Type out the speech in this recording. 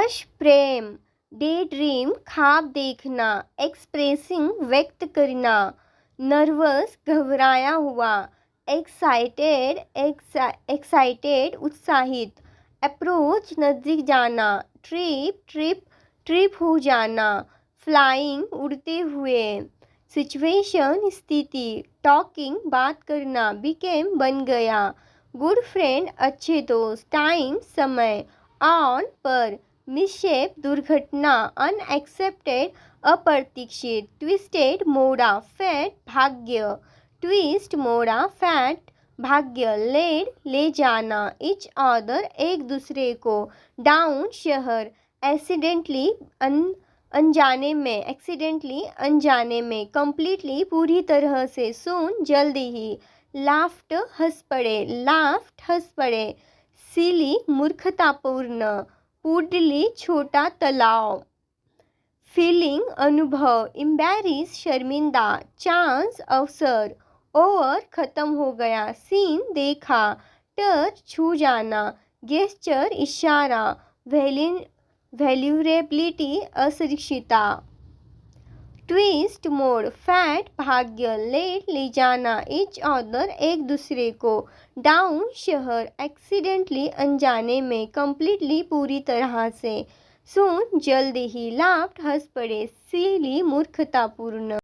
Crush प्रेम, day dream ख्वाब देखना, expressing व्यक्त करना, नर्वस घबराया हुआ, एक्साइटेड उत्साहित, अप्रोच नज़दीक जाना, ट्रिप हो जाना, फ्लाइंग उड़ते हुए, सिचुएशन स्थिति, टॉकिंग बात करना, बिकेम बन गया, गुड फ्रेंड अच्छे दोस्त, टाइम समय, ऑन पर, मिसशेप दुर्घटना, अनएक्सेप्टेड अप्रतीक्षित, ट्विस्टेड मोड़ा फैट भाग्य, ट्विस्ट मोड़ा फैट भाग्य, लेड ले जाना, इच अदर एक दूसरे को, डाउन शहर, एक्सीडेंटली अनजाने में, कंप्लीटली पूरी तरह से, सून जल्दी ही, लाफ्ट हंस पड़े, सिली मूर्खतापूर्ण, पुडली छोटा तालाब, फीलिंग अनुभव, एम्बैरेस शर्मिंदा, चांस अवसर, ओवर खत्म हो गया, सीन देखा, टच छू जाना, गेस्चर इशारा, वैल्यूरेबिलिटी असुरक्षिता, ट्विस्ट मोड़, फैट भाग्य, लेट ले जाना, इच अदर एक दूसरे को, डाउन शहर, एक्सीडेंटली अनजाने में, कंप्लीटली पूरी तरह से, सून जल्दी ही, लाफ्ट हंस पड़े, सिली मूर्खतापूर्ण।